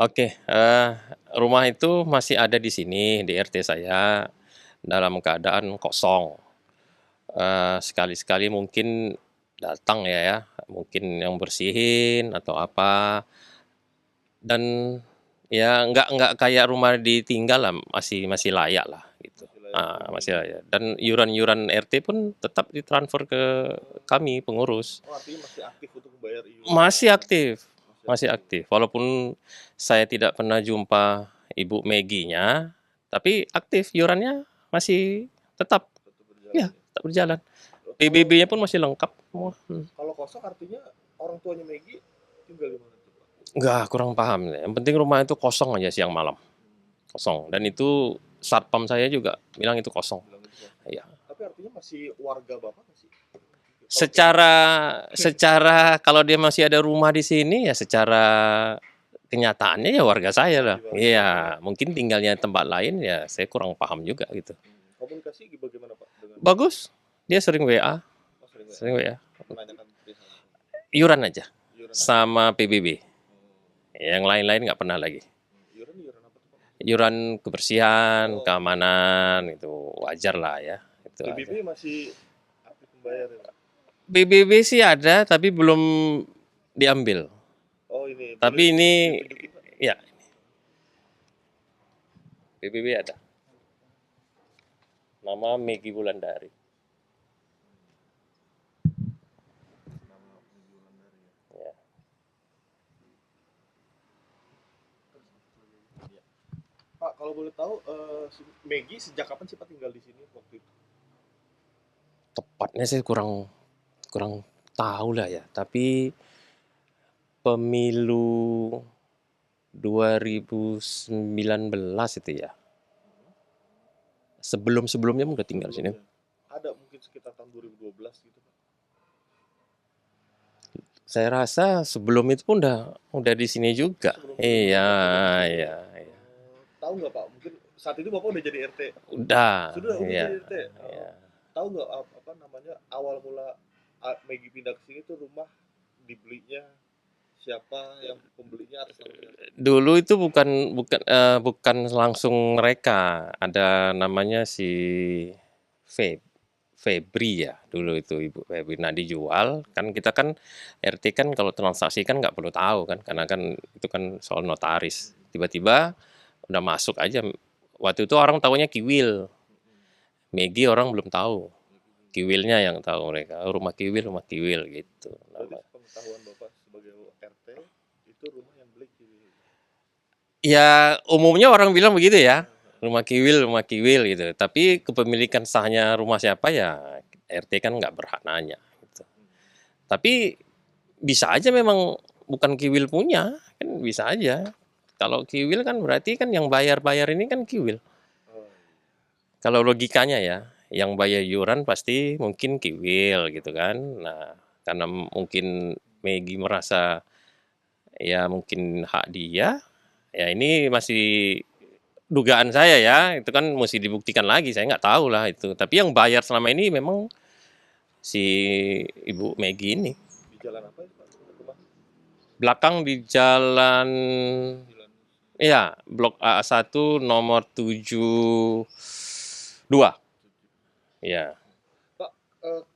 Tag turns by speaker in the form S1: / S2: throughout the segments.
S1: Oke, rumah itu masih ada di sini, di RT saya, dalam keadaan kosong. Sekali-sekali mungkin datang ya, mungkin yang bersihin atau apa, dan ya nggak kayak rumah ditinggal lah, masih masih layak lah gitu.
S2: Masih layak
S1: Masih
S2: dihuni.
S1: layak. Dan iuran-iuran RT pun tetap ditransfer ke kami pengurus.
S2: Oh, artinya masih aktif untuk membayar
S1: Masih
S2: iuran.
S1: aktif,
S2: Masih
S1: masih
S2: aktif.
S1: aktif. Walaupun saya tidak pernah jumpa Ibu Meggy-nya, tapi aktif, iurannya masih tetap,
S2: Tetap berjalan
S1: ya
S2: ya.
S1: tetap berjalan.
S2: Kalau
S1: PBB-nya pun masih lengkap semua.
S2: kalau kosong artinya orang tuanya Megi tinggal di mana tuh, Pak?
S1: Nggak, kurang paham. Yang penting rumah itu kosong aja siang malam, kosong. Dan itu satpam saya juga bilang itu kosong.
S2: Bilang itu kosong.
S1: Ya.
S2: Tapi artinya masih warga Bapak nggak sih? Kalau kayak gitu.
S1: Secara secara kalau dia masih ada rumah di sini ya secara kenyataannya ya warga saya lah.
S2: Masih warga Bapak ya.
S1: Iya, mungkin tinggalnya tempat lain ya saya kurang paham juga gitu.
S2: Komunikasi bagaimana Pak dengan
S1: Bagus, dia sering WA,
S2: oh, sering WA?
S1: sering WA.
S2: Menanyakan perihal
S1: Iuran aja,
S2: iuran aja.
S1: sama PBB.
S2: Oh.
S1: Yang lain-lain nggak pernah lagi.
S2: Iuran apa tuh Pak?
S1: Iuran kebersihan,
S2: Oh,
S1: keamanan, itu wajar lah ya. Itu aja.
S2: PBB masih aktif membayar ya Pak?
S1: PBB sih ada, tapi belum diambil.
S2: Oh ini boleh
S1: Tapi ini,
S2: ditunjukin Pak?
S1: ya PBB ada. Nama Megi Wulandari.
S2: Nama Megi Wulandari ya.
S1: Ya.
S2: Iya. Pak kalau boleh tahu si Megi sejak kapan sih Pak tinggal di sini waktu itu?
S1: Tepatnya saya kurang kurang tahu lah ya. Tapi pemilu 2019 itu ya. Sebelum-sebelumnya udah tinggal sini.
S2: Sebelumnya ada mungkin sekitar tahun 2012 gitu Pak.
S1: Saya rasa sebelum itu pun udah di sini
S2: Oh,
S1: juga.
S2: sebelum-sebelumnya
S1: Iya,
S2: Bapak udah di sini.
S1: iya, iya.
S2: Tahu nggak Pak? Mungkin saat itu Bapak udah jadi RT.
S1: Udah,
S2: Sudah
S1: iya,
S2: jadi RT.
S1: iya.
S2: Tahu nggak apa namanya awal mula Megi pindah ke sini tuh rumah dibelinya siapa yang pembelinya atas nama siapa?
S1: Dulu itu bukan bukan bukan langsung mereka. Ada namanya si Febri ya dulu itu Ibu Febri. Nah dijual kan kita kan RT kan kalau transaksi kan nggak perlu tahu kan karena kan itu kan soal notaris. Tiba-tiba udah masuk aja. Waktu itu orang tahunya Kiwil. Megi orang belum tahu.
S2: Megi belum tahu.
S1: Kiwilnya yang tahu mereka. Oh, rumah Kiwil gitu.
S2: Berarti
S1: Nama.
S2: pengetahuan Bapak sebagai RT itu rumah yang beli Kiwil.
S1: Ya umumnya orang bilang begitu ya. Rumah Kiwil gitu. Tapi kepemilikan sahnya rumah siapa ya RT kan nggak berhak nanya. Gitu. Tapi bisa aja memang bukan Kiwil punya, kan bisa aja. Kalau Kiwil kan berarti kan yang bayar-bayar ini kan Kiwil.
S2: Oh, iya.
S1: Kalau logikanya ya, yang bayar iuran pasti mungkin Kiwil gitu kan. Nah, karena mungkin Megi merasa ya mungkin hak dia, ya ini masih dugaan saya ya, itu kan mesti dibuktikan lagi, saya nggak tahu lah itu. Tapi yang bayar selama ini memang si Ibu Megi ini.
S2: Di jalan apa itu Pak? Rumah
S1: Belakang di jalan,
S2: Jalan
S1: ya Blok A1 nomor 72. Ya,
S2: Pak,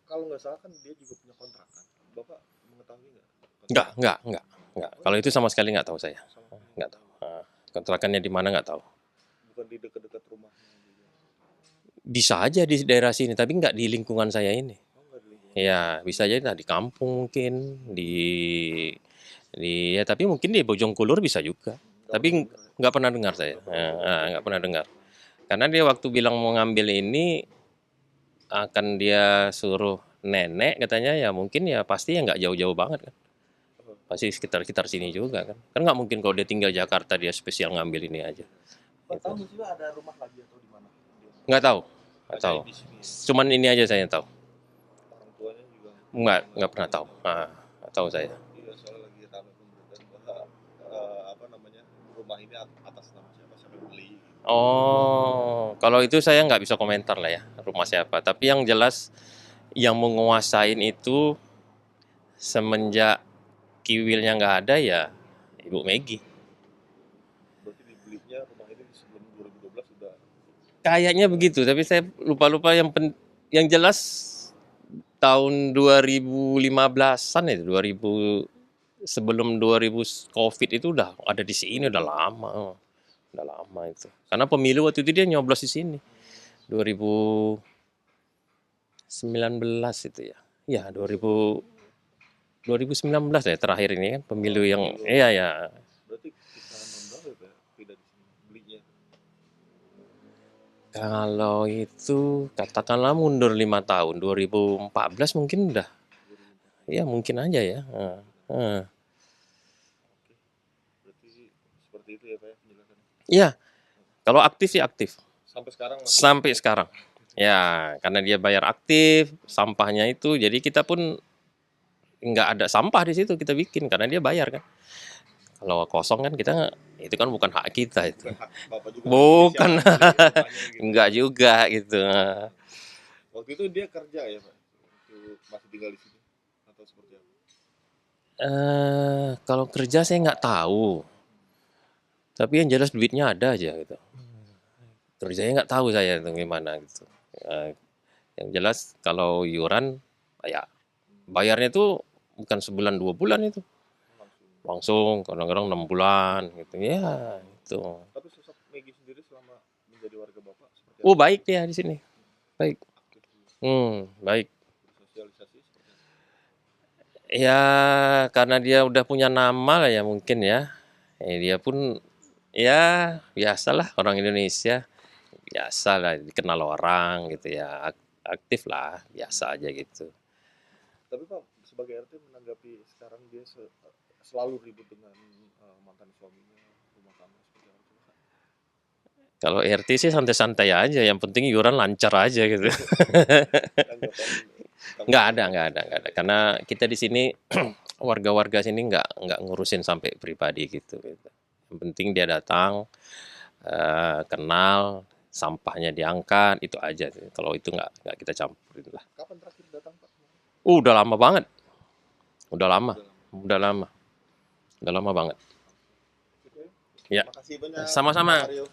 S2: kalau nggak salah kan dia juga punya kontrakan. Bapak mengetahui nggak kontrakan?
S1: enggak.
S2: Oh
S1: Kalau
S2: nggak
S1: itu
S2: tahu,
S1: sama sekali nggak tahu saya,
S2: sama sekali nggak
S1: nggak
S2: tahu.
S1: tahu. Kontrakannya di mana nggak tahu.
S2: Bukan di dekat-dekat rumahnya juga.
S1: Bisa aja di daerah sini, tapi nggak di lingkungan saya ini.
S2: Oh nggak di lingkungan Bapak.
S1: Ya, bisa aja di kampung mungkin, ya tapi mungkin di Bojongkulur bisa juga.
S2: Nggak pernah
S1: Tapi
S2: dengar ya?
S1: nggak pernah dengar saya,
S2: Nggak pernah dengar ya?
S1: nggak pernah dengar. Karena dia waktu bilang mau ngambil ini akan dia suruh nenek katanya ya mungkin ya pasti ya nggak jauh-jauh banget kan.
S2: Oh,
S1: Pasti sekitar-sekitar sini juga kan. Kan nggak mungkin kalau dia tinggal Jakarta dia spesial ngambil ini aja.
S2: Pak
S1: Gitu.
S2: tahu nggak sih Pak ada rumah lagi atau di mana? Dia
S1: Nggak tahu, nggak
S2: hanya
S1: tahu.
S2: di sini ya.
S1: Cuman ini aja saya tahu.
S2: Orang tuanya juga
S1: Nggak
S2: mengaku
S1: pernah tahu. Nggak tahu saya.
S2: iya soalnya lagi ramai pemberitaan bahwa apa namanya rumah ini atas nama siapa siapa yang beli gitu.
S1: Oh, kalau itu saya nggak bisa komentar lah ya, rumah siapa. Tapi yang jelas yang menguasain itu semenjak Kiwilnya nggak ada ya Ibu Megi. Kayaknya begitu, tapi saya lupa-lupa yang jelas tahun 2015-an itu, 2000 sebelum 2000 Covid itu udah ada di sini udah lama. Udah lama itu. Karena pemilu waktu itu dia nyoblos di sini. 2019 itu ya. Ya, 2019 ya terakhir ini kan pemilu yang
S2: Pemilu.
S1: iya ya.
S2: Berarti kisaran tahun berapa ya Pak ya, pindah di sini belinya?
S1: Kalau itu katakanlah mundur 5 tahun, 2014 mungkin udah.
S2: 2004.
S1: Ya mungkin aja ya. Heeh.
S2: Oke. Berarti seperti itu ya Pak ya penjelasannya.
S1: Iya, kalau aktif sih aktif.
S2: Sampai sekarang masih
S1: Sampai sekarang. Ya, karena dia bayar aktif, sampahnya itu, jadi kita pun nggak ada sampah di situ kita bikin karena dia bayar kan. Kalau kosong kan kita itu kan bukan hak kita itu.
S2: bukan hak Bapak juga
S1: Bukan,
S2: Indonesia, rumahnya gitu.
S1: enggak juga gitu.
S2: Waktu itu dia kerja ya Pak? Waktu masih tinggal di sini atau seperti apa?
S1: Kalau kerja saya nggak tahu. Tapi yang jelas duitnya ada aja gitu. Kerjanya nggak tahu saya itu gimana gitu. Yang jelas kalau iuran ya bayarnya itu bukan sebulan 2 bulan itu.
S2: Langsung.
S1: Langsung kadang-kadang 6 bulan gitu. Ya, itu.
S2: Tapi sosok Megi sendiri selama menjadi warga Bapak seperti
S1: Oh,
S2: apa?
S1: baik dia di sini. Baik.
S2: Aktif
S1: Baik.
S2: bersosialisasi seperti apa?
S1: Ya, karena dia udah punya nama lah ya mungkin ya. Dia pun ya biasalah orang Indonesia. Biasa lah dikenal orang gitu ya. Aktif lah, biasa aja gitu.
S2: Tapi Pak sebagai RT menanggapi sekarang dia selalu ribut dengan mantan suaminya, rumah tangga seperti apa tuh, Pak?
S1: Kalau RT sih santai-santai aja, yang penting iuran lancar aja gitu.
S2: Tanggapan
S1: Nggak ada. Karena kita di sini warga-warga sini nggak ngurusin sampai pribadi gitu. Yang penting dia datang, kenal, sampahnya diangkat, itu aja. Kalau itu nggak kita campurin lah.
S2: Kapan terakhir datang Pak?
S1: Udah lama banget. Udah lama,
S2: Udah lama.
S1: udah lama banget.
S2: Oke.
S1: Ya,
S2: Makasih banyak.
S1: sama-sama.
S2: Pak Aryo.